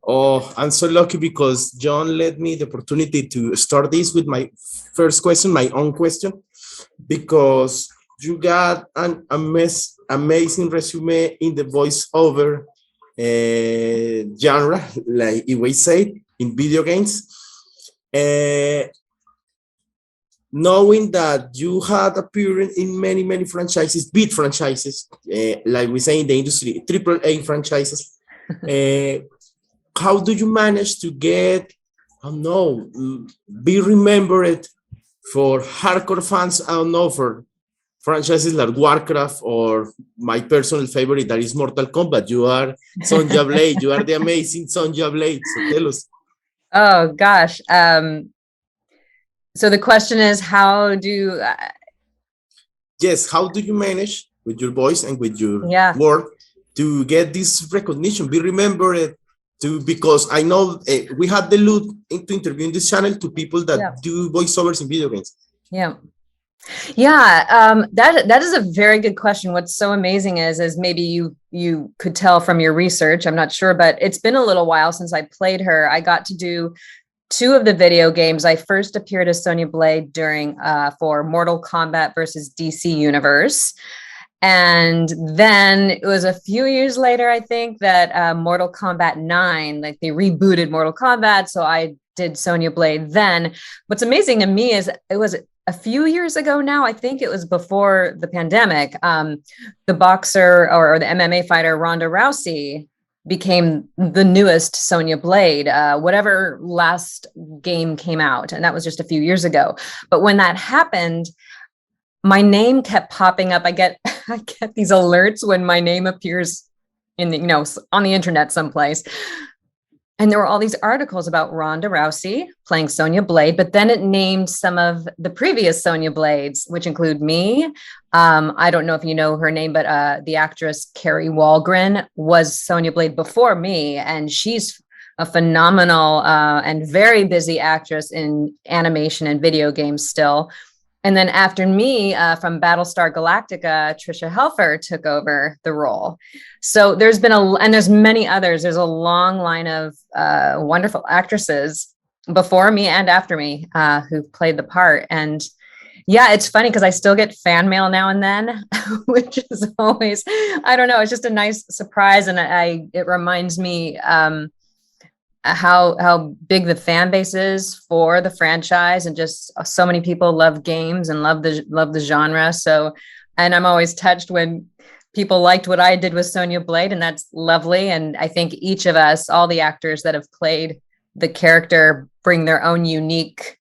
Oh, I'm so lucky because Jhon led me the opportunity to start this with my first question, my own question, because you got an amazing resume in the voiceover genre, like we say in video games. Uh, Knowing that you had appeared in many franchises, big franchises, like we say in the industry, triple A franchises. Uh, how do you manage to get, I don't know, be remembered for hardcore fans? I don't know, for franchises like Warcraft or my personal favorite that is Mortal Kombat. You are Sonja Blade. You are the amazing Sonja Blade. So tell us. Oh gosh. So the question is, how do Yes, how do you manage with your voice and with your yeah. work to get this recognition, be remembered? To, because I know we had the loot into interviewing this channel to people that do voiceovers in video games. Yeah. That is a very good question. What's so amazing is maybe you could tell from your research, I'm not sure, but it's been a little while since I played her. I got to do 2 of the video games. I first appeared as Sonya Blade during for Mortal Kombat versus DC Universe. And then it was a few years later, I think, that Mortal Kombat 9, like they rebooted Mortal Kombat. So I did Sonya Blade then. What's amazing to me is it was a few years ago now. I think it was before the pandemic. The boxer or the MMA fighter Ronda Rousey became the newest Sonya Blade, whatever last game came out. And that was just a few years ago. But when that happened, my name kept popping up. I get these alerts when my name appears in the, on the internet someplace. And there were all these articles about Ronda Rousey playing Sonya Blade, but then it named some of the previous Sonya Blades, which include me. I don't know if you know her name, but the actress Carrie Walgren was Sonya Blade before me. And she's a phenomenal and very busy actress in animation and video games still. And then after me, from Battlestar Galactica, Tricia Helfer took over the role. So there's been and there's many others. There's a long line of wonderful actresses before me and after me who played the part. And yeah, it's funny because I still get fan mail now and then, which is always, I don't know, it's just a nice surprise. And it reminds me how big the fan base is for the franchise, and just so many people love games and love the genre. So, and I'm always touched when people liked what I did with Sonya Blade, and that's lovely. And I think each of us, all the actors that have played the character, bring their own unique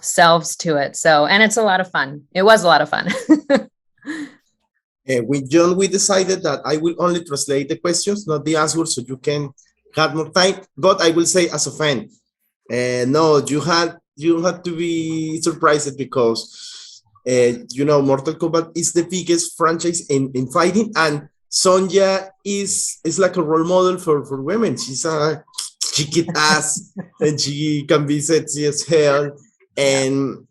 selves to it. So, and it's a lot of fun. It was a lot of fun. With Jhon, we decided that I will only translate the questions, not the answers, so you can have more time. But I will say, as a fan, no, you had to be surprised because Mortal Kombat is the biggest franchise in fighting, and Sonya is like a role model for women. She kick ass and she can be sexy as hell. And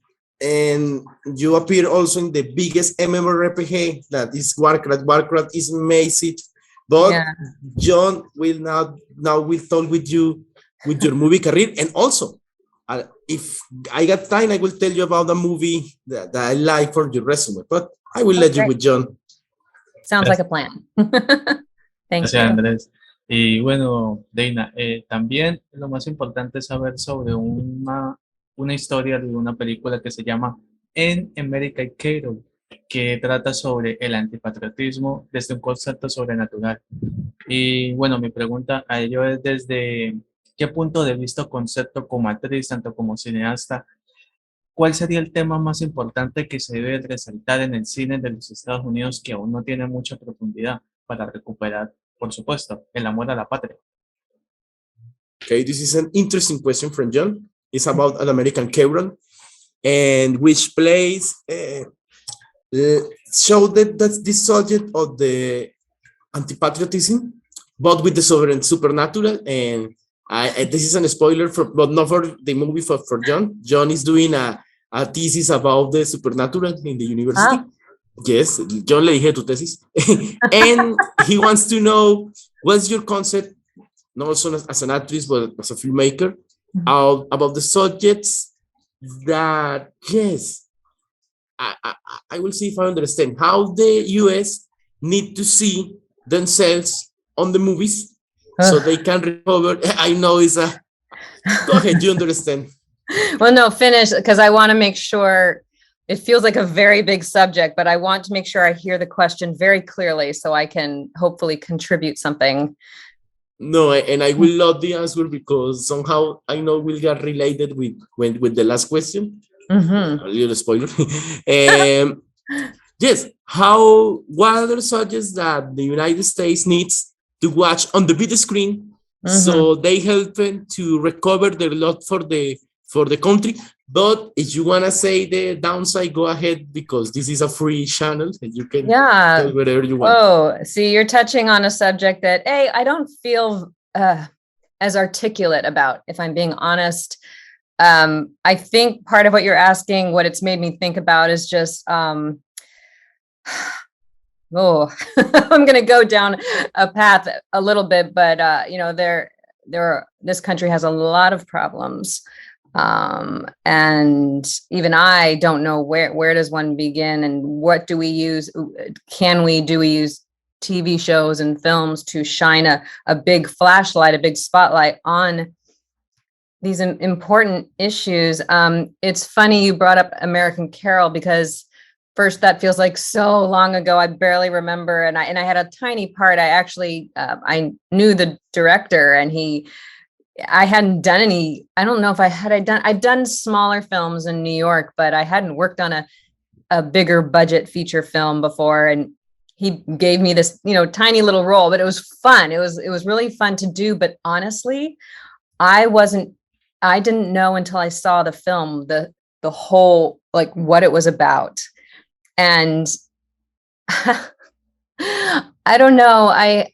you appear also in the biggest MMORPG, that is Warcraft. Warcraft is amazing. But Jhon will now will talk with you with your movie career, and also if I got time, I will tell you about the movie that I like for your resume. But I will let you with Jhon. Sounds like a plan. Gracias, Andrés. Y bueno, Dana, también lo más importante es saber sobre una historia de una película que se llama En America Carol, que trata sobre el antipatriotismo desde un concepto sobrenatural. Y bueno, mi pregunta a ello es: desde qué punto de vista o concepto, como actriz, tanto como cineasta, ¿cuál sería el tema más importante que se debe resaltar en el cine de los Estados Unidos que aún no tiene mucha profundidad para recuperar, por supuesto, el amor a la patria? Okay, this is an interesting question from Jhon. It's about An American Carol, and which plays show that's the subject of the anti-patriotism, but with the supernatural. And this is a spoiler but not for the movie, for Jhon. Jhon is doing a thesis about the supernatural in the university. Yes, Jhon le dije tu tesis. And he wants to know, what's your concept not also as an actress, but as a filmmaker, about the subjects that, yes, I will see if I understand how the US need to see themselves on the movies so they can recover. I know it's a, go ahead, you understand. Well, no, finish, because I want to make sure. It feels like a very big subject, but I want to make sure I hear the question very clearly so I can hopefully contribute something. No, and I will love the answer because somehow I know we'll get related with the last question. A little spoiler. Yes, what other subjects that the United States needs to watch on the big screen so they help them to recover their lot for the country. But if you want to say the downside, go ahead, because this is a free channel and you can tell whatever you want. Oh, see, you're touching on a subject that, I don't feel as articulate about, if I'm being honest. I think part of what you're asking, what it's made me think about is just, I'm going to go down a path a little bit, but, this country has a lot of problems. And even I don't know where does one begin and what do we use? Do we use TV shows and films to shine a big flashlight, a big spotlight on these important issues? It's funny you brought up American Carol, because first, that feels like so long ago. I barely remember. And I had a tiny part. I actually, I knew the director, and I hadn't done any, I don't know if I'd done smaller films in New York, but I hadn't worked on a bigger budget feature film before. And he gave me this, tiny little role, but it was fun. It was really fun to do. But honestly, I didn't know until I saw the film, the whole, like, what it was about. And I don't know. I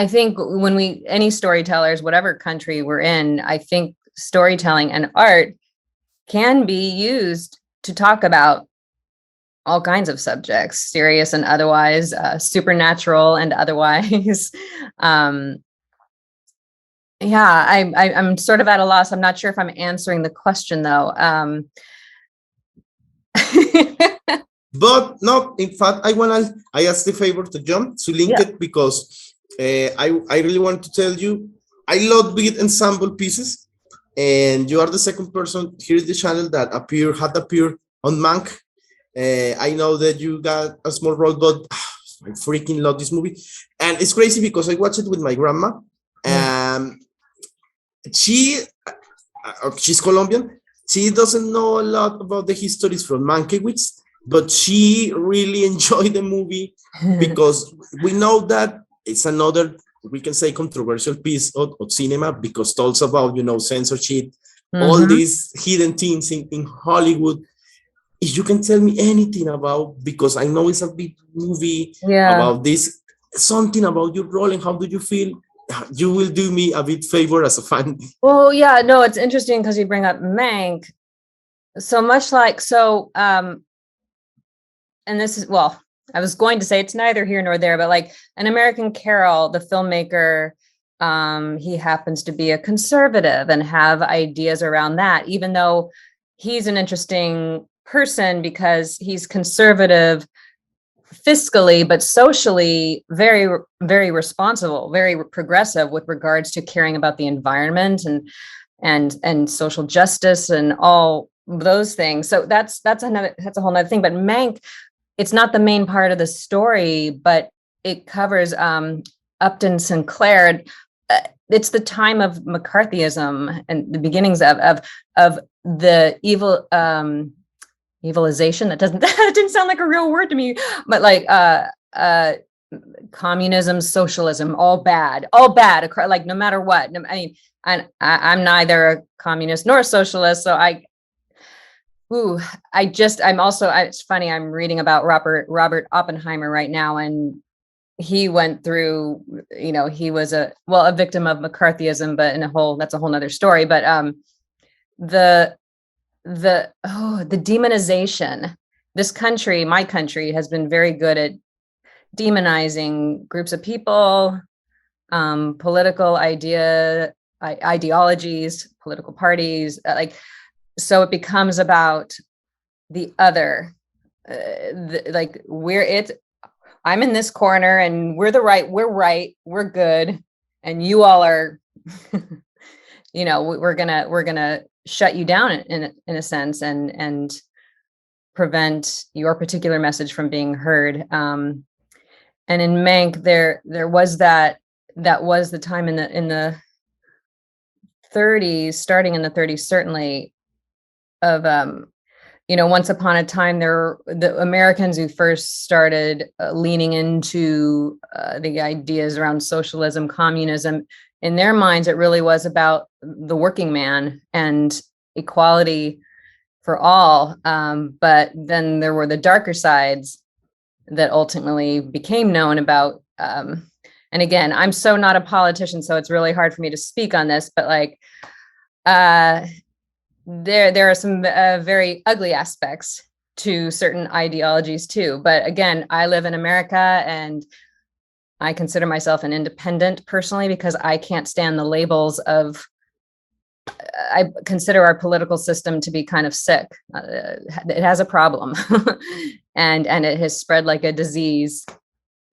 think when any storytellers, whatever country we're in, I think storytelling and art can be used to talk about all kinds of subjects, serious and otherwise, supernatural and otherwise. I'm sort of at a loss. I'm not sure if I'm answering the question though. But no, in fact, I asked the favor to Jhon to link it because I really want to tell you, I love big ensemble pieces, and you are the second person here in the channel that had appeared on Mank. I know that you got a small role, but I freaking love this movie. And it's crazy because I watched it with my grandma. She's Colombian. She doesn't know a lot about the histories from Mankiewicz, but she really enjoyed the movie because we know that it's another, we can say, controversial piece of cinema because it talks about, censorship, all these hidden things in Hollywood. If you can tell me anything about, because I know it's a big movie about this, something about your role and how do you feel, you will do me a big favor as a fan. Well, yeah, no, it's interesting because you bring up Mank. So much like, and this is, well, I was going to say it's neither here nor there, but like An American Carol, the filmmaker, he happens to be a conservative and have ideas around that, even though he's an interesting person because he's conservative fiscally, but socially very, very responsible, very progressive with regards to caring about the environment and social justice and all those things. So that's a whole nother thing. But Mank, it's not the main part of the story, but it covers Upton Sinclair. It's the time of McCarthyism and the beginnings of the evilization. That didn't sound like a real word to me, but like communism, socialism, all bad, like no matter what. I mean, I'm neither a communist nor a socialist, so it's funny, I'm reading about Robert Oppenheimer right now, and he went through, he was a victim of McCarthyism, but that's a whole nother story. But the demonization, my country has been very good at demonizing groups of people, political ideologies, political parties, so it becomes about the other, I'm in this corner and we're good, and you all are, we're gonna shut you down in a sense, and prevent your particular message from being heard. And in Mank, there was that was the time in the 30s, starting in the 30s, certainly, of once upon a time, the Americans who first started leaning into the ideas around socialism, communism. In their minds, it really was about the working man and equality for all. But then there were the darker sides that ultimately became known about. And again, I'm so not a politician, so it's really hard for me to speak on this, but there are some very ugly aspects to certain ideologies too. But again, I live in America and I consider myself an independent personally, because I can't stand the labels of, I consider our political system to be kind of sick. It has a problem and it has spread like a disease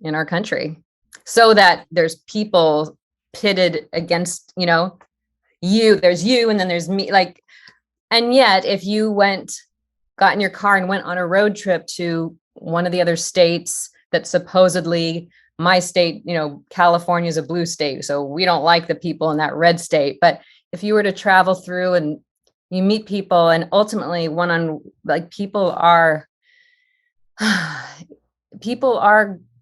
in our country, so that there's people pitted against, there's you, and then there's me, and yet if you got in your car and went on a road trip to one of the other states that supposedly, my state, California is a blue state, so we don't like the people in that red state. But if you were to travel through and you meet people, and ultimately people are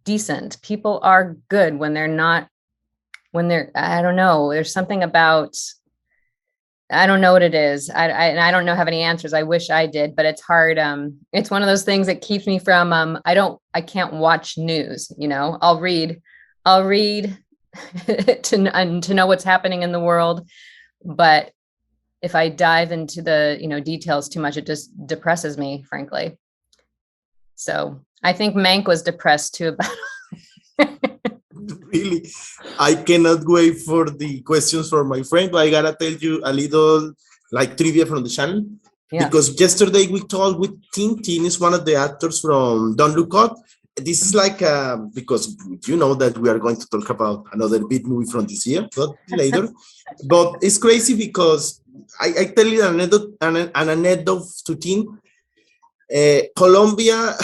decent, people are good when they're, I don't know, there's something about, I don't know what it is. I don't have any answers. I wish I did, but it's hard. It's one of those things that keeps me from, I can't watch news, I'll read to know what's happening in the world. But if I dive into the, details too much, it just depresses me, frankly. So I think Mank was depressed too about Really, I cannot wait for the questions from my friend, but I gotta tell you a little trivia from the channel. Yeah. Because yesterday we talked with Tim. Tim is one of the actors from Don't Look Up. This is because you know that we are going to talk about another big movie from this year, but later. But it's crazy because I tell you an anecdote to Tim. Colombia,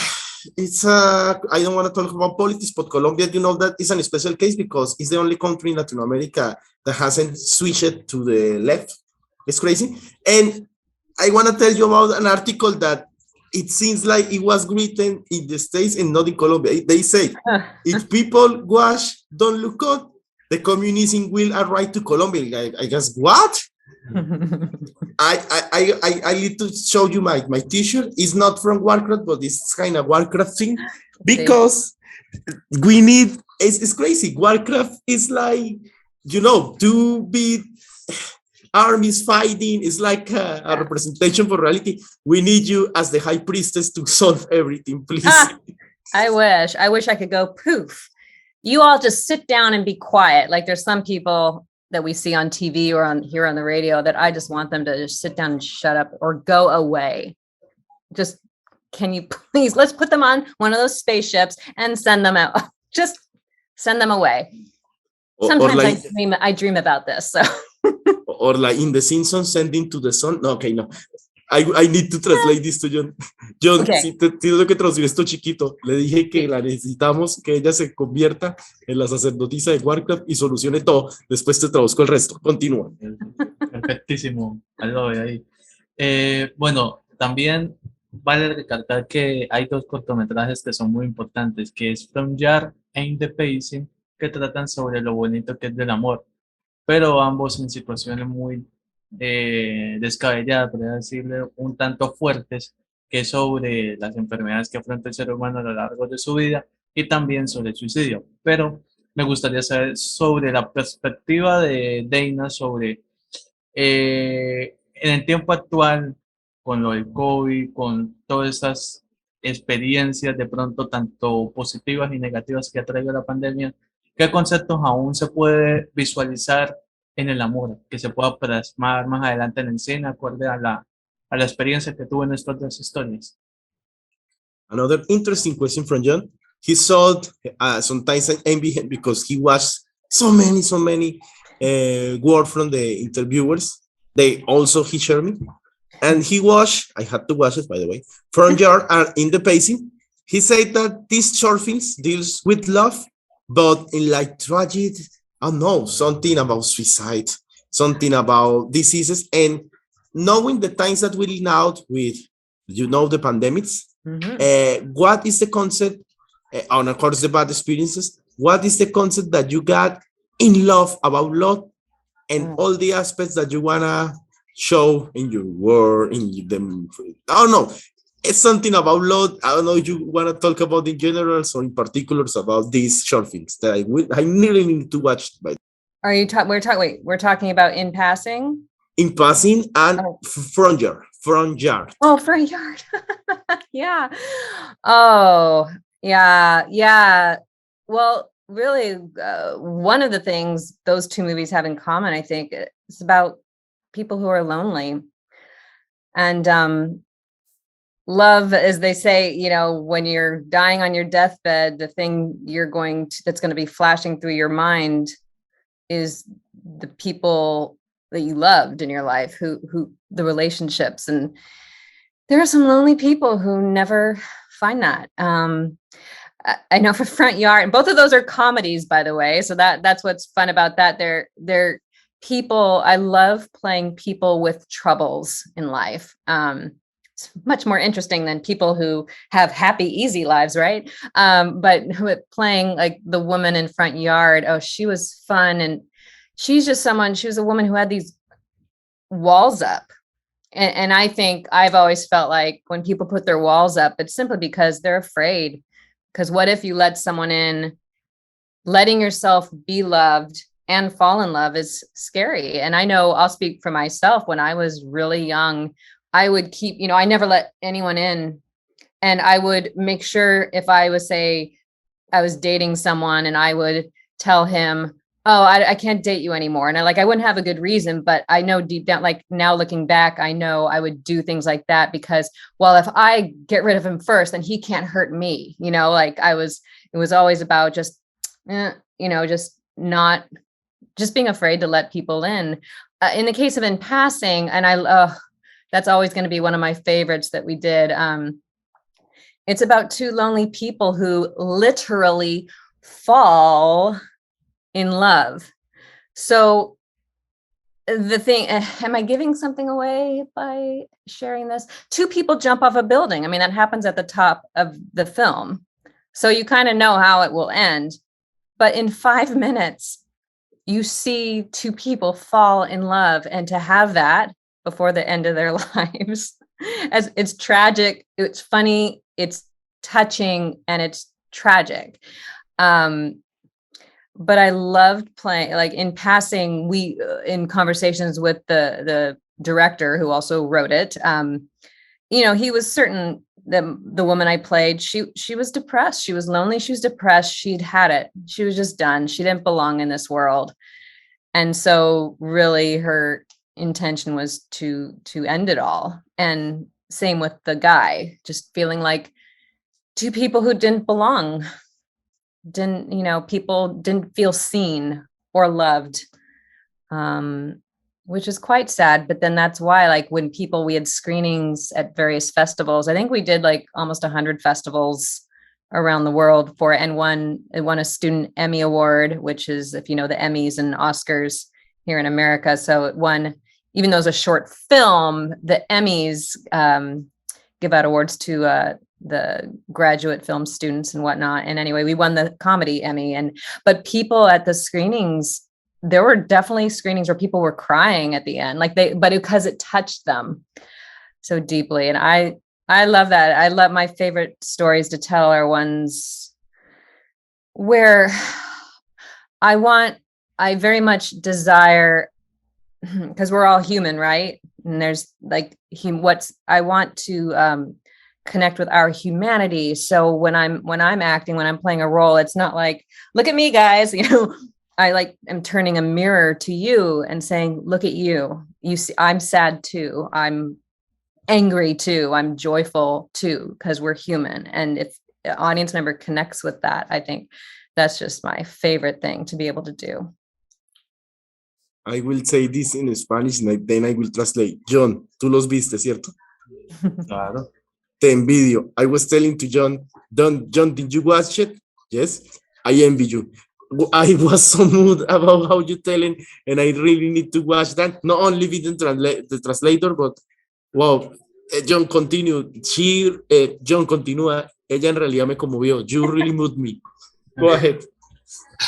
I don't want to talk about politics, but Colombia, that is a special case because it's the only country in Latin America that hasn't switched to the left. It's crazy. And I want to tell you about an article that it seems like it was written in the States and not in Colombia. They say, if people watch Don't Look Up, the communism will arrive to Colombia. I guess, what? I need to show you my t-shirt. It's not from Warcraft, but it's kind of Warcraft thing, because we need, it's crazy. Warcraft is two big armies fighting. It's like a representation for reality. We need you as the high priestess to solve everything, please. I wish I could go poof. You all just sit down and be quiet. There's some people that we see on TV or here on the radio that I just want them to just sit down and shut up or go away. Just, can you please, let's put them on one of those spaceships and send them out. Just send them away. Sometimes I dream about this. So. Or in The Simpsons, sending to the sun. No, okay, no. I need to translate this to Jhon. Jhon, okay. Si tengo que traducir esto chiquito. Le dije que la necesitamos, que ella se convierta en la sacerdotisa de Warcraft y solucione todo. Después te traduzco el resto. Continúa. Perfectísimo. Algo de ahí. Bueno, también vale recalcar que hay dos cortometrajes que son muy importantes, que es From Jar and the Pacing, que tratan sobre lo bonito que es del amor, pero ambos en situaciones muy descabelladas, por decirle, un tanto fuertes, que es sobre las enfermedades que afronta el ser humano a lo largo de su vida y también sobre el suicidio. Pero me gustaría saber sobre la perspectiva de Dana sobre en el tiempo actual, con lo del COVID, con todas estas experiencias de pronto tanto positivas y negativas que ha traído la pandemia, ¿qué conceptos aún se puede visualizar en el amor, que se pueda plasmar más adelante en el cine, acorde a la experiencia que tuve en estas dos historias? Another interesting question from John. He saw sometimes I envy him because he watched so many words from the interviewers. They also he shared me, and he watched. I had to watch it, by the way. From Jar and in the pacing, he said that these short films deals with love, but in like tragedy. I don't know, something about suicide, something about diseases, and knowing the times that we live now with, the pandemics. What is the concept, on of course the bad experiences, what is the concept that you got in love about love and all the aspects that you wanna show in your work, in them? I don't know, it's something about love. I don't know if you want to talk about in general or in particulars about these short films that I really need to watch. Are you talking? We're talking about In Passing. In Passing and Front Yard. Oh, Front Yard. Yeah. Oh, yeah. Well, really, one of the things those two movies have in common, I think, is about people who are lonely. And love, as they say, when you're dying on your deathbed, the thing that's going to be flashing through your mind is the people that you loved in your life, who the relationships. And there are some lonely people who never find that. I know for Front Yard, and both of those are comedies, by the way. So that's what's fun about that. They're people. I love playing people with troubles in life. It's much more interesting than people who have happy, easy lives, right? But playing like the woman in Front Yard, she was fun. And she was a woman who had these walls up. And I think I've always felt like when people put their walls up, it's simply because they're afraid. Because what if you let someone in? Letting yourself be loved and fall in love is scary. And I know, I'll speak for myself. When I was really young, I would keep, I never let anyone in. And I would make sure if I was dating someone, and I would tell him, I can't date you anymore. And I wouldn't have a good reason, but I know deep down, like now looking back, I know I would do things like that because, well, if I get rid of him first, then he can't hurt me. It was always about just being afraid to let people in. In the case of In Passing, and that's always going to be one of my favorites that we did. It's about two lonely people who literally fall in love. So the thing, am I giving something away by sharing this? Two people jump off a building. I mean, that happens at the top of the film. So you kind of know how it will end. But in 5 minutes, you see two people fall in love, and to have that before the end of their lives, as it's tragic, it's funny, it's touching, and it's tragic. But I loved playing, like In Passing, we, in conversations with the director who also wrote it, he was certain that the woman I played, she was depressed. She was lonely. She was depressed. She'd had it. She was just done. She didn't belong in this world. And so really her intention was to end it all. And same with the guy, just feeling like two people who didn't belong. People didn't feel seen or loved, which is quite sad. But then that's why, when we had screenings at various festivals, I think we did almost 100 festivals around the world it won a student Emmy award, which is, if you know the Emmys and Oscars here in America. So it won, even though it's a short film, the Emmys give out awards to the graduate film students and whatnot. And anyway, we won the comedy Emmy. But people at the screenings, there were definitely screenings where people were crying at the end, but because it touched them so deeply. And I love that. I love, my favorite stories to tell are ones where I very much desire, because we're all human, right? And there's I want to connect with our humanity. So when I'm acting, when I'm playing a role, it's not like, look at me, guys, you know, I like am turning a mirror to you and saying, look at you. You see, I'm sad too. I'm angry too. I'm joyful too, because we're human. And if the audience member connects with that, I think that's just my favorite thing to be able to do. I will say this in Spanish and then I will translate. Jhon, tú los viste, ¿cierto? Claro. Te envidio. I was telling to Jhon, Jhon, did you watch it? Yes, I envy you. I was so moved about how you telling, and I really need to watch that. Not only with the translator, but wow, Jhon continue. Jhon continúa. Ella en realidad me conmovió. You really moved me. Go ahead.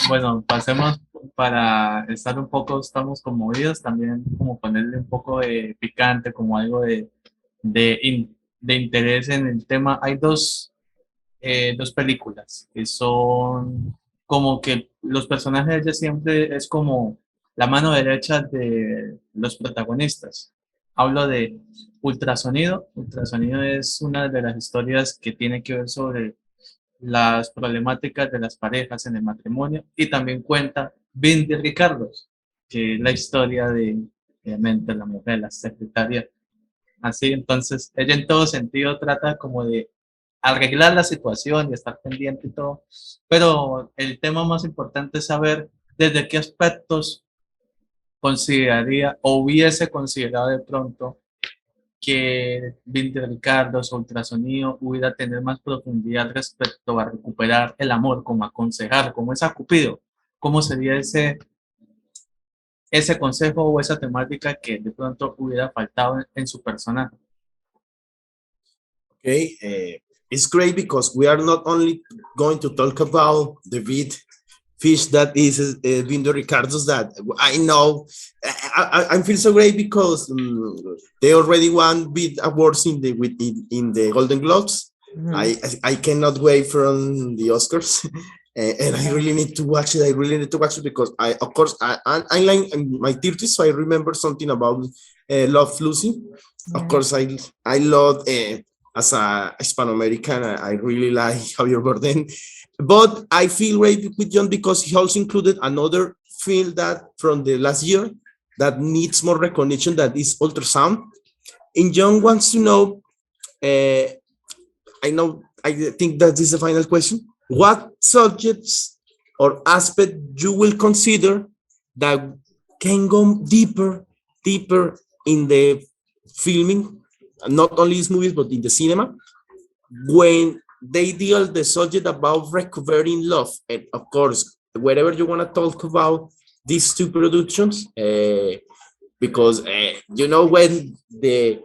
Bueno, pasemos para estar un poco, estamos conmovidos, también como ponerle un poco de picante, como algo de interés en el tema. Hay dos películas que son como que los personajes de ella siempre es como la mano derecha de los protagonistas. Hablo de Ultrasonido. Ultrasonido es una de las historias que tiene que ver sobre las problemáticas de las parejas en el matrimonio, y también cuenta BEING THE RICARDOS, que es la historia de, obviamente, la mujer, la secretaria. Así, entonces, ella en todo sentido trata como de arreglar la situación y estar pendiente y todo, pero el tema más importante es saber desde qué aspectos consideraría o hubiese considerado de pronto que BEING THE RICARDOS o Ultrasonido hubiera tener más profundidad respecto a recuperar el amor, como aconsejar, como es a Cupido. ¿Cómo sería ese consejo o esa temática que de pronto hubiera faltado en su personaje? Okay, it's great because we are not only going to talk about the big fish that is BEING THE RICARDOS that I know. I feel so great because they already won big awards in the Golden Globes. Mm-hmm. I cannot wait from the Oscars. And I really need to watch it. I really need to watch it because of course, I like my 30s, so I remember something about Love Lucy. Yeah. Of course, I love as a Hispano-American, I really like Javier Bardem. But I feel great with Jhon because he also included another film that from the last year that needs more recognition, that is Ultrasound. And Jhon wants to know, I think that is the final question. What subjects or aspect you will consider that can go deeper in the filming, not only these movies, but in the cinema, when they deal the subject about recovering love? And of course, wherever you want to talk about these two productions, because you know, when they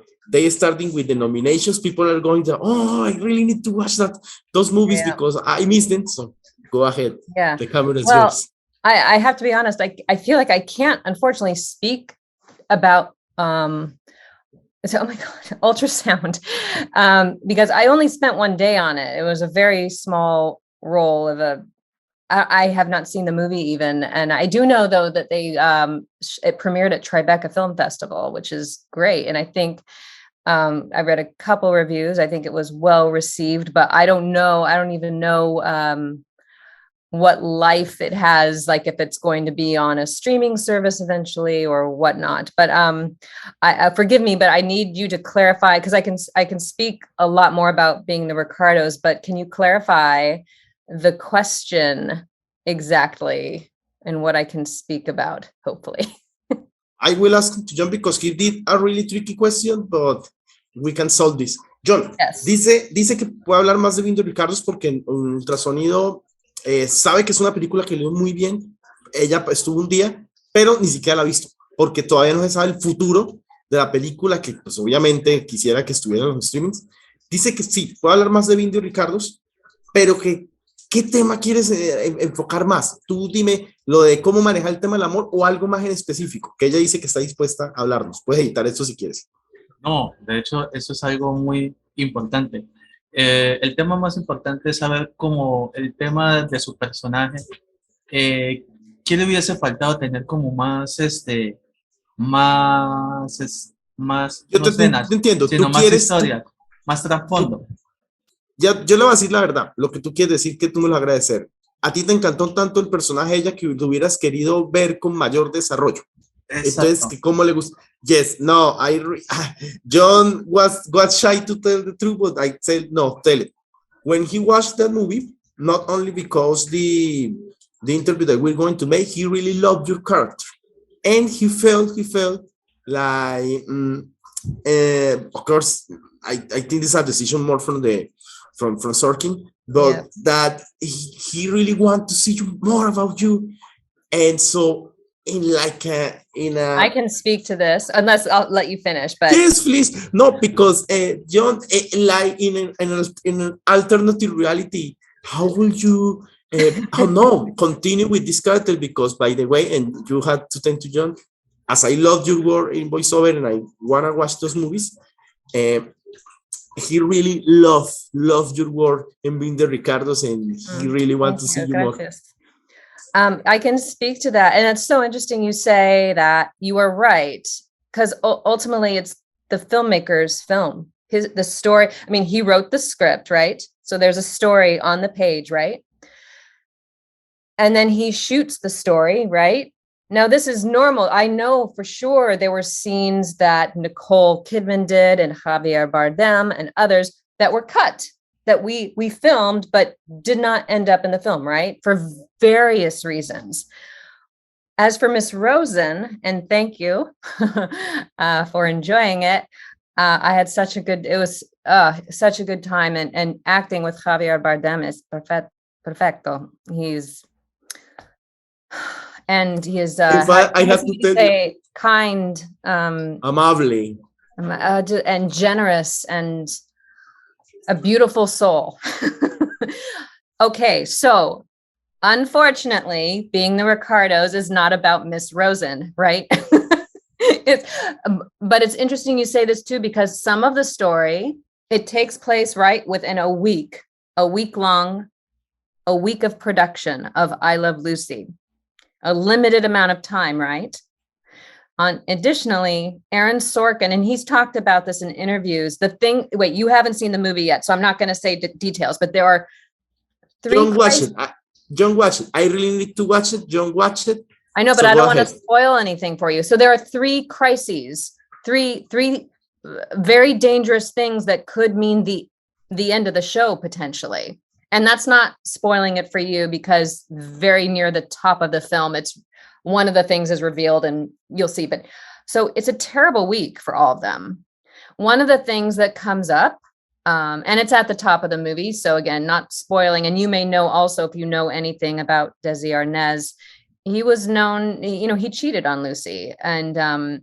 starting with the nominations, people are going to, oh, I really need to watch those movies because I missed them. So go ahead. Yeah, the camera is yours. I have to be honest. I feel like I can't, unfortunately, speak about oh my God, Ultrasound, because I only spent one day on it. It was a very small role of I have not seen the movie even. And I do know though that it premiered at Tribeca Film Festival, which is great. And I think I read a couple reviews. I think it was well received, but I don't even know what life it has, like if it's going to be on a streaming service eventually or whatnot. But forgive me, but I need you to clarify, because I can speak a lot more about Being the Ricardos, but can you clarify the question exactly and what I can speak about, hopefully? I will ask to Jhon because he did a really tricky question, but we can solve this. Jhon, yes. Dice que puede hablar más de Being the Ricardos porque en Ultrasonido sabe que es una película que leo muy bien. Ella estuvo un día, pero ni siquiera la ha visto, porque todavía no se sabe el futuro de la película, que pues obviamente quisiera que estuviera en los streamings. Dice que sí, puede hablar más de Being the Ricardos, pero que ¿qué tema quieres enfocar más? Tú dime lo de cómo manejar el tema del amor o algo más en específico, que ella dice que está dispuesta a hablarnos. Puedes editar esto si quieres. No, de hecho, eso es algo muy importante. El tema más importante es saber cómo el tema de su personaje, ¿qué le hubiese faltado tener como más, Yo no te entiendo, sino tú más quieres, historia, más trasfondo? Ya, yo le voy a decir la verdad, lo que tú quieres decir que tú me lo vas a agradecer. A ti te encantó tanto el personaje de ella que lo hubieras querido ver con mayor desarrollo. Entonces, Exacto. ¿cómo le gusta? Yes, no, John was shy to tell the truth, but I said, no, tell it. When he watched that movie, not only because the interview that we're going to make, he really loved your character. And he felt like, of course, I think this is a decision more from Sorkin, but Yeah. that he really want to see you more about you. And so I can speak to this unless I'll let you finish, but yes, please. No, because John, like in an alternative reality, how will you how no continue with this character? Because by the way, and you had to thank to John, as I love your work in voiceover and I wanna watch those movies, he really loved your work in Being the Ricardos, and he really wants to see you more. I can speak to that. And it's so interesting you say that. You are right. Because ultimately it's the filmmaker's film. The story, I mean, he wrote the script, right? So there's a story on the page, right? And then he shoots the story, right? Now, this is normal. I know for sure there were scenes that Nicole Kidman did and Javier Bardem and others that were cut, that we filmed, but did not end up in the film, right? For various reasons. As for Miss Rosen, and thank you for enjoying it. I had such a good, it was such a good time, and acting with Javier Bardem is perfecto. And he is, I have to tell you, kind, amable, and generous, and a beautiful soul. Okay, so unfortunately, Being the Ricardos is not about Miss Rosen, right? But it's interesting you say this too, because some of the story, it takes place right within a week long, a week of production of I Love Lucy, a limited amount of time, right? Additionally, Aaron Sorkin, and he's talked about this in interviews. Wait, you haven't seen the movie yet, so I'm not going to say details, but there are three. Don't watch it. Don't watch it. I really need to watch it. Don't watch it. I know, but so I don't want to spoil anything for you. So there are three crises, three very dangerous things that could mean the end of the show potentially. And that's not spoiling it for you, because very near the top of the film, it's one of the things is revealed and you'll see. But so it's a terrible week for all of them. One of the things that comes up, and it's at the top of the movie, so again, not spoiling. And you may know also, if you know anything about Desi Arnaz, he was known, he cheated on Lucy. And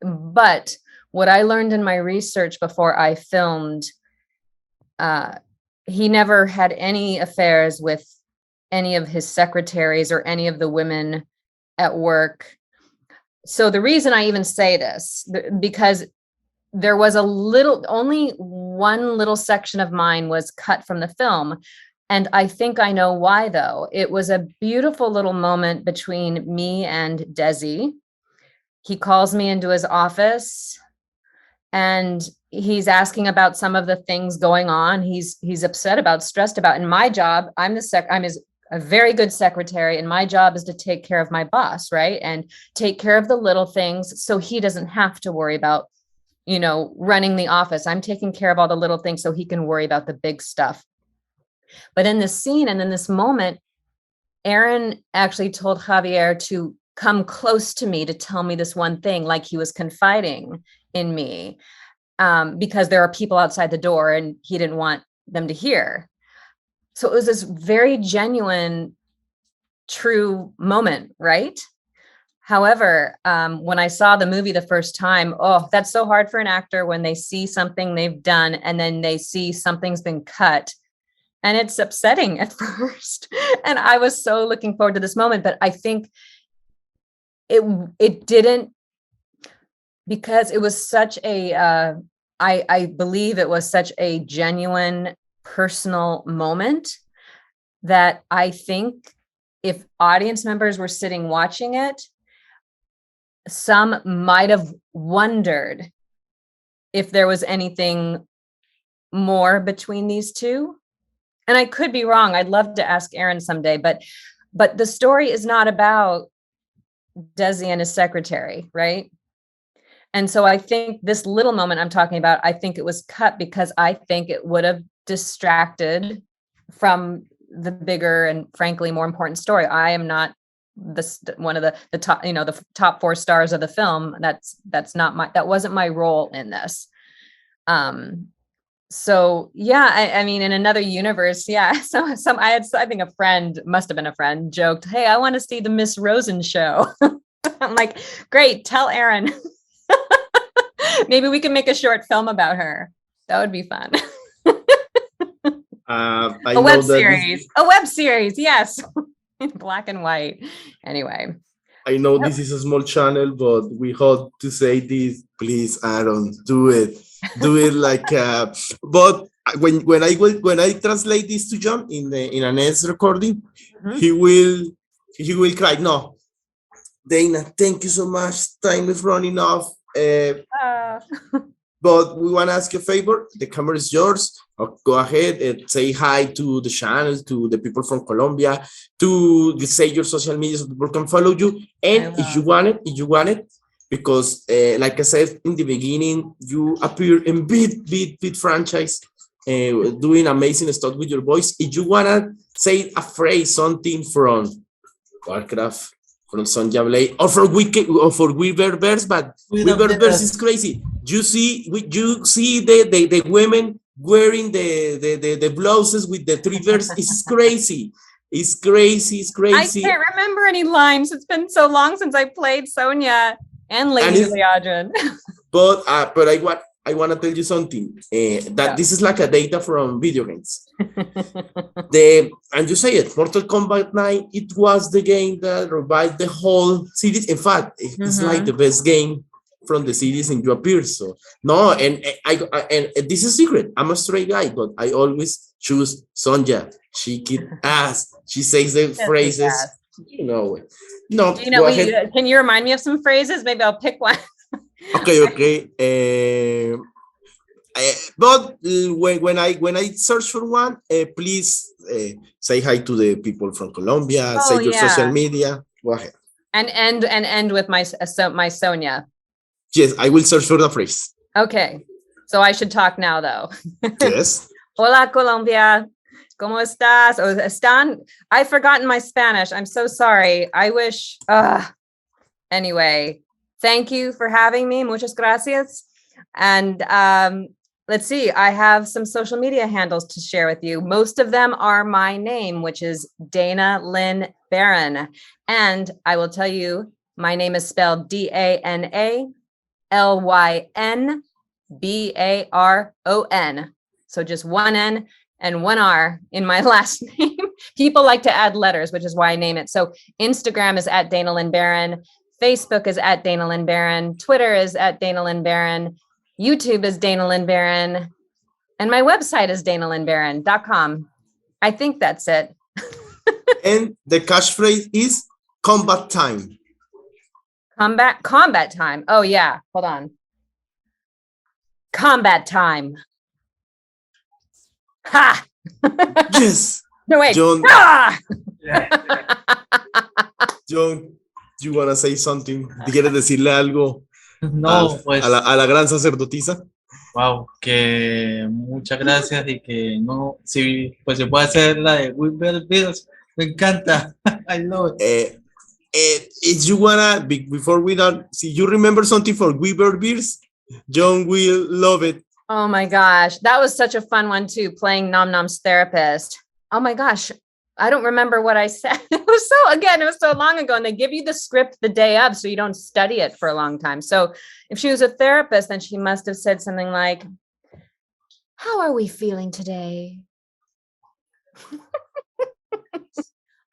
but what I learned in my research before I filmed, he never had any affairs with any of his secretaries or any of the women at work. So the reason I even say this, because there was only one little section of mine was cut from the film. And I think I know why, though. It was a beautiful little moment between me and Desi. He calls me into his office and he's asking about some of the things going on. He's upset about, stressed about. In my job, I'm a very good secretary, and my job is to take care of my boss, right? And take care of the little things so he doesn't have to worry about, running the office. I'm taking care of all the little things so he can worry about the big stuff. But in this scene and in this moment, Aaron actually told Javier to come close to me to tell me this one thing, like he was confiding in me, because there are people outside the door and he didn't want them to hear. So it was this very genuine, true moment, right? However, when I saw the movie the first time, that's so hard for an actor when they see something they've done and then they see something's been cut. And it's upsetting at first. And I was so looking forward to this moment, but I think it didn't, because it was such a, I believe it was such a genuine personal moment that I think if audience members were sitting watching it, some might have wondered if there was anything more between these two. And I could be wrong. I'd love to ask Aaron someday, but the story is not about Desi and his secretary, right? And so I think this little moment I'm talking about, I think it was cut because I think it would have distracted from the bigger and frankly more important story. I am not one of the top, the top 4 stars of the film. That wasn't my role in this. So yeah, I mean, in another universe, yeah. So I think a friend, must have been a friend, joked, "Hey, I want to see the Miss Rosen show." I'm like, great, tell Aaron. Maybe we can make a short film about her. That would be fun. A web series, yes. In black and white. Anyway. I know this is a small channel, but we hope to say this. Please, Aaron, do it. Do it like. But when I translate this to Jhon in a next recording, he will cry. No, Dana, thank you so much. Time is running off. But we want to ask you a favor. The camera is yours. Go ahead and say hi to the channel, to the people from Colombia, to say your social media so people can follow you. And if you want it, because like I said in the beginning, you appear in big franchise, doing amazing stuff with your voice. If you want to say a phrase, something from Warcraft, from Sonja Blade, or for Weaververse, but Weaververse is crazy. You see the women wearing the blouses with the 3 verses. It's crazy. It's crazy. I can't remember any lines. It's been so long since I played Sonia and Lady Leodrin. But I want to tell you something. This is like a data from video games. And you say it, Mortal Kombat 9, it was the game that revived the whole series. In fact, it's like the best game from the series, and you appear. So no, and this is a secret. I'm a straight guy, but I always choose Sonja. She kick ass. She says the phrases. No, go ahead. Can you remind me of some phrases? Maybe I'll pick one. Okay. But when I search for one, please say hi to the people from Colombia. Say your social media. Go ahead. And end with my Sonia. Yes, I will search for the phrase. Okay, so I should talk now, though. Yes. Hola, Colombia. ¿Cómo estás? ¿Están? I've forgotten my Spanish. I'm so sorry. I wish. Anyway, thank you for having me. Muchas gracias. And let's see. I have some social media handles to share with you. Most of them are my name, which is Dana Lyn Baron. And I will tell you, my name is spelled DANALYN BARON. So just one N and one R in my last name. People like to add letters, which is why I name it. So Instagram is at Dana Lyn Baron. Facebook is at Dana Lyn Baron. Twitter is at Dana Lyn Baron. YouTube is Dana Lyn Baron. And my website is danalynbaron.com. I think that's it. And the catchphrase is combat time. Combat time. Oh, yeah. Hold on. Combat time. Ha! Yes. No, wait. Jhon, ah! Jhon, you want to say something? ¿Quieres decirle algo pues, a la gran sacerdotisa? Wow, que muchas gracias y que no, si pues se puede hacer la de Weaververse, me encanta. I love it. If you wanna, before we done, see, you remember something for Weaververse? Jhon will love it. Oh my gosh, that was such a fun one too, playing Nom Nom's therapist. Oh my gosh, I don't remember what I said. It was so long ago, and they give you the script the day of, so you don't study it for a long time. So if she was a therapist, then she must have said something like, "How are we feeling today?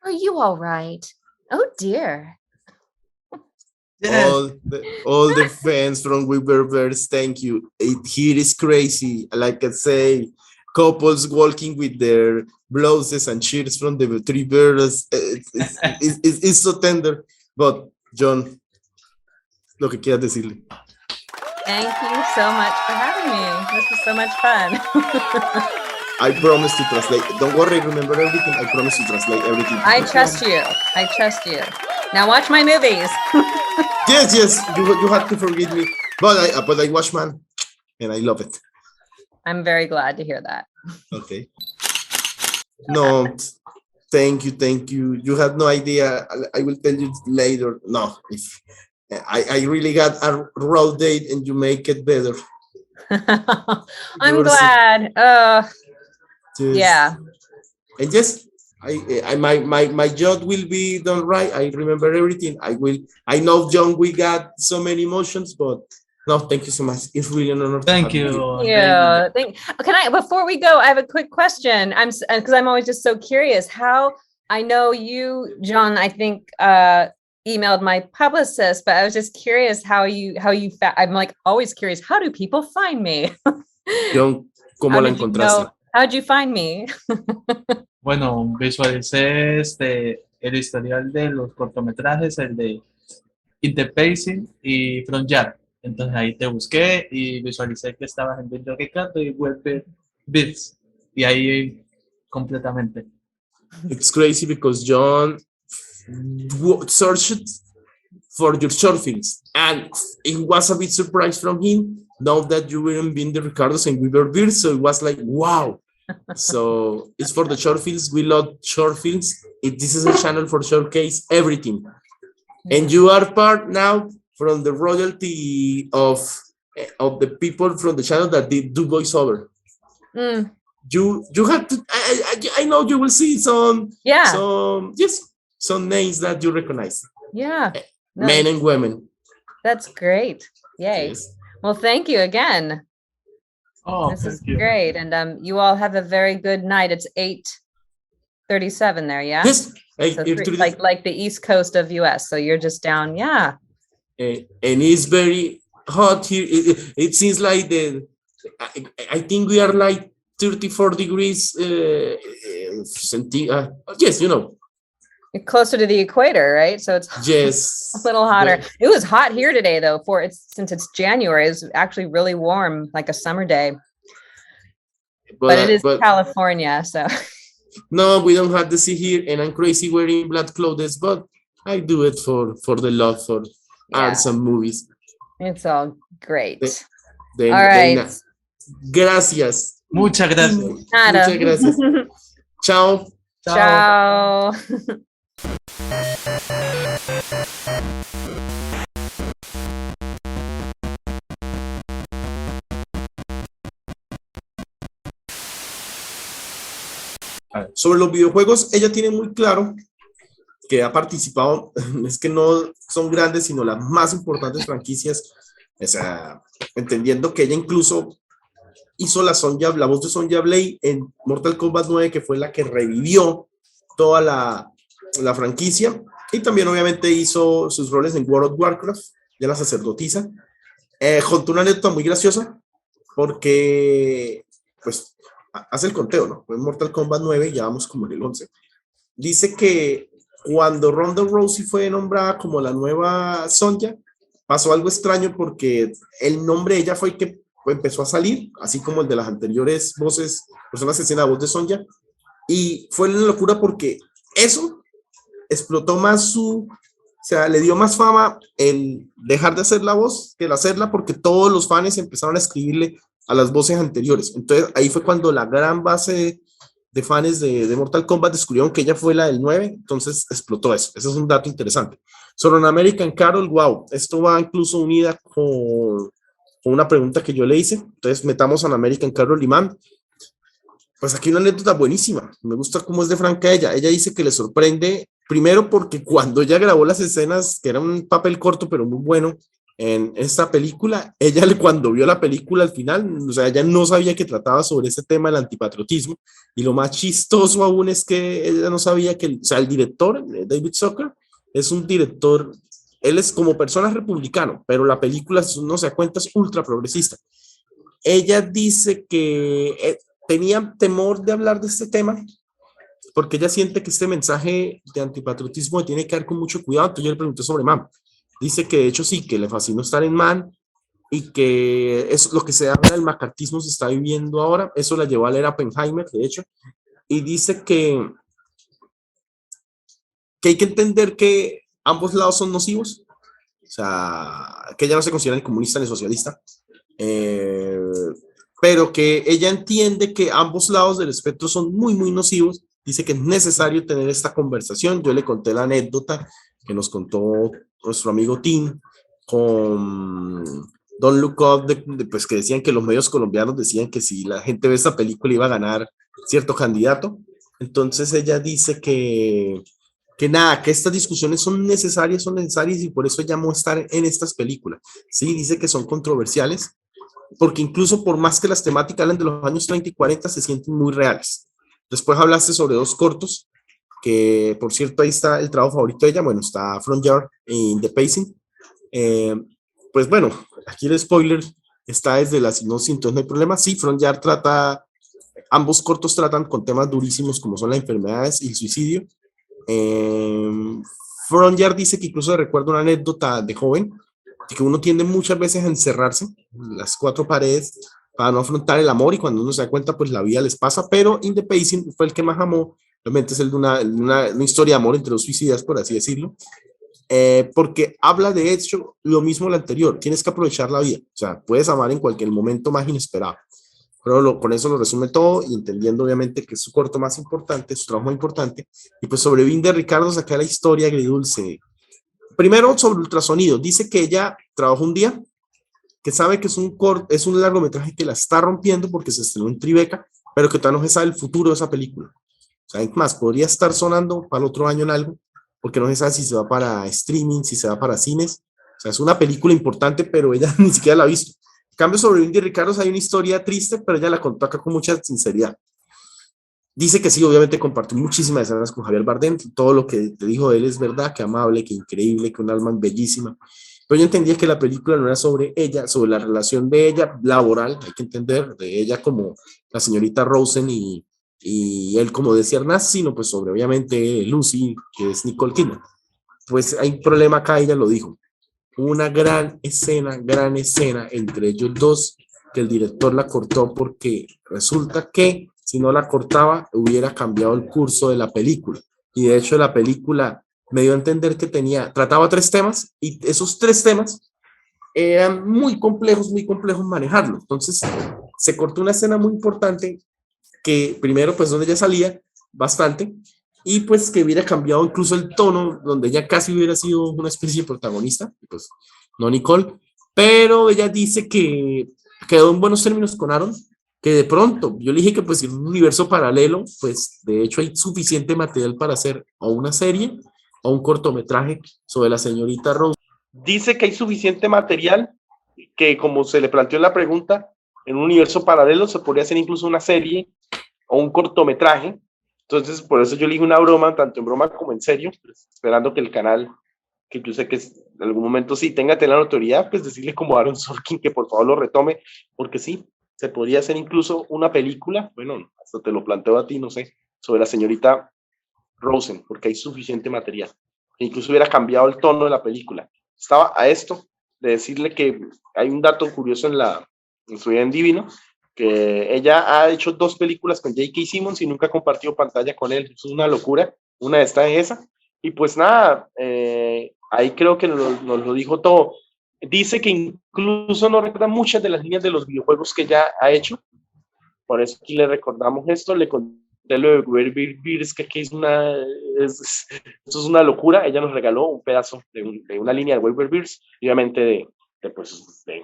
Are you all right? Oh dear." Yes. All the fans from Weaververse, thank you. Here is crazy. Like I say, couples walking with their blouses and shirts from the 3 verses. It's so tender. But Jhon, lo que quieras decirle. Thank you so much for having me. This was so much fun. I promise to translate. Don't worry, remember everything. I promise to translate everything. I trust you. I trust you. Now watch my movies. Yes. You have to forgive me, but I watch man, and I love it. I'm very glad to hear that. Okay. No, thank you. You have no idea. I will tell you later. No, if I really got a raw date, and you make it better. I'm glad. Yeah. And yes, my job will be done right. I remember everything. I know, Jhon, we got so many emotions, but no, thank you so much. It's really an honor. Thank you. Yeah. Can I, before we go, I have a quick question. Because I'm always just so curious how I know you, Jhon, I think, emailed my publicist, but I was just curious how you I'm like always curious, how do people find me? Jhon, ¿cómo la encontraste? How'd you find me? Bueno, visualicé el historial de los cortometrajes, el de In the Pacing y From Yard. Entonces ahí te busqué y visualicé que estabas en Being the Ricardo y Web Bits. Y ahí completamente. It's crazy because Jhon searched for your short films, and it was a bit surprised from him now that you were in Being the Ricardos and we were Beers, so it was like, wow. So it's for the short films. We love short films. This is a channel for showcase everything, and you are part now from the royalty of the people from the channel that did do voiceover. You have to. I know you will see some names that you recognize. Yeah, men and women. That's great. Yay. Yes. Well, thank you again. Oh, this is great. And you all have a very good night. It's 8:37 there, yeah? Yes. So like the East Coast of US. So you're just down, yeah. And it's very hot here. It seems like I think we are like 34 degrees yes, you know. You're closer to the equator, right? So it's yes, a little hotter. It was hot here today, though. Since it's January, it's actually really warm, like a summer day. But it is California, so. No, we don't have the sea here, and I'm crazy wearing black clothes, but I do it for the love for arts and movies. It's all great. All right. Gracias. Muchas gracias. Muchas gracias. Chao. Chao. Sobre los videojuegos, ella tiene muy claro que ha participado, es que no son grandes, sino las más importantes franquicias, o sea, entendiendo que ella incluso hizo la voz de Sonya Blade en Mortal Kombat 9, que fue la que revivió toda la franquicia, y también obviamente hizo sus roles en World of Warcraft, ya la sacerdotisa. Contó una anécdota muy graciosa, porque pues hace el conteo, ¿no? Fue en Mortal Kombat 9 y ya vamos como en el 11. Dice que cuando Ronda Rousey fue nombrada como la nueva Sonya, pasó algo extraño porque el nombre de ella fue el que empezó a salir, así como el de las anteriores voces, personas que hacían la voz de Sonya, y fue una locura porque eso explotó más o sea, le dio más fama el dejar de hacer la voz que el hacerla, porque todos los fans empezaron a escribirle a las voces anteriores. Entonces ahí fue cuando la gran base de fans de Mortal Kombat descubrieron que ella fue la del 9, entonces explotó eso. Ese es un dato interesante. Sobre American Carol, wow, esto va incluso unida con una pregunta que yo le hice. Entonces metamos a American Carol Imán. Pues aquí una anécdota buenísima. Me gusta cómo es de franca ella. Ella dice que le sorprende, primero porque cuando ella grabó las escenas, que era un papel corto pero muy bueno, en esta película, ella cuando vio la película al final, o sea, ella no sabía que trataba sobre ese tema del antipatriotismo, y lo más chistoso aún es que ella no sabía que, o sea, el director, David Zucker, es un director, él es como persona republicano, pero la película, no se da cuenta, es ultra progresista. Ella dice que tenía temor de hablar de este tema, porque ella siente que este mensaje de antipatriotismo tiene que dar con mucho cuidado. Entonces yo le pregunté sobre Man. Dice que de hecho sí, que le fascinó estar en Man, y que es lo que se habla del macartismo se está viviendo ahora. Eso la llevó a leer a Oppenheimer, de hecho, y dice que hay que entender que ambos lados son nocivos, o sea, que ella no se considera ni comunista ni socialista, eh, pero que ella entiende que ambos lados del espectro son muy, muy nocivos. Dice que es necesario tener esta conversación. Yo le conté la anécdota que nos contó nuestro amigo Tim con Don't Look Up, pues que decían que los medios colombianos decían que si la gente ve esta película iba a ganar cierto candidato. Entonces ella dice que nada, que estas discusiones son necesarias y por eso llamó a estar en estas películas. Sí, dice que son controversiales, porque incluso por más que las temáticas hablan de los años 30 y 40, se sienten muy reales. Después hablaste sobre dos cortos, que por cierto ahí está el trabajo favorito de ella, bueno, está Front Yard y The Pacing. Eh, pues bueno, aquí el spoiler está desde la sinopsis, entonces no hay problema. Sí, Front Yard trata, ambos cortos tratan con temas durísimos como son las enfermedades y el suicidio. Front Yard dice que incluso recuerda una anécdota de joven, que uno tiende muchas veces a encerrarse en las cuatro paredes para no afrontar el amor y cuando uno se da cuenta pues la vida les pasa, pero In the Pacing fue el que más amó, realmente es el de una historia de amor entre dos suicidas, por así decirlo, porque habla de hecho lo mismo lo anterior, tienes que aprovechar la vida, o sea, puedes amar en cualquier momento más inesperado. Pero con eso lo resume todo y entendiendo obviamente que es su corto más importante, su trabajo más importante. Y pues sobre BEING THE RICARDOS saca la historia agridulce. Primero sobre ultrasonido. Dice que ella trabajó un día, que sabe que es un largometraje que la está rompiendo porque se estrenó en Tribeca, pero que todavía no se sabe el futuro de esa película. O sea, más, podría estar sonando para el otro año en algo, porque no se sabe si se va para streaming, si se va para cines. O sea, es una película importante, pero ella ni siquiera la ha visto. En cambio, sobre BEING THE RICARDOS hay una historia triste, pero ella la contó acá con mucha sinceridad. Dice que sí, obviamente compartió muchísimas escenas con Javier Bardem, todo lo que te dijo de él es verdad, que amable, que increíble, que un alma bellísima. Pero yo entendía que la película no era sobre ella, sobre la relación de ella laboral, hay que entender, de ella como la señorita Rosen y él como decía Ernest, sino pues sobre obviamente Lucy, que es Nicole Kidman. Pues hay un problema acá, ella lo dijo. Una gran escena entre ellos dos, que el director la cortó porque resulta que si no la cortaba hubiera cambiado el curso de la película. Y de hecho la película me dio a entender que trataba tres temas y esos tres temas eran muy complejos manejarlo. Entonces se cortó una escena muy importante que primero pues donde ella salía bastante y pues que hubiera cambiado incluso el tono, donde ella casi hubiera sido una especie de protagonista, pues no Nicole, pero ella dice que quedó en buenos términos con Aaron, que de pronto, yo le dije que pues en un universo paralelo, pues de hecho hay suficiente material para hacer o una serie o un cortometraje sobre la señorita Rose. Dice que hay suficiente material que como se le planteó en la pregunta, en un universo paralelo se podría hacer incluso una serie o un cortometraje. Entonces, por eso yo le dije una broma, tanto en broma como en serio, pues, esperando que el canal, que yo sé que en algún momento sí tenga la autoridad, pues decirle como a Aaron Sorkin que por favor lo retome, porque sí, se podría hacer incluso una película, bueno, hasta te lo planteo a ti, no sé, sobre la señorita Rosen, porque hay suficiente material. E incluso hubiera cambiado el tono de la película. Estaba a esto de decirle que hay un dato curioso en su vida en Divino, que ella ha hecho 2 películas con J.K. Simmons y nunca compartió pantalla con él. Es una locura. Una de estas es esa. Y pues nada, ahí creo que nos lo dijo todo. Dice que incluso no recuerda muchas de las líneas de los videojuegos que ya ha hecho. Por eso aquí le recordamos esto, le conté lo de Weird Beers, que aquí esto es una locura. Ella nos regaló un pedazo de una línea de Weird Beers, obviamente de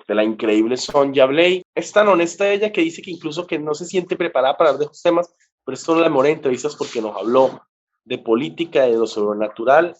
la increíble Sonja Blade. Es tan honesta ella que dice que incluso que no se siente preparada para hablar de estos temas, pero esto no la demoré en entrevistas porque nos habló de política, de lo sobrenatural.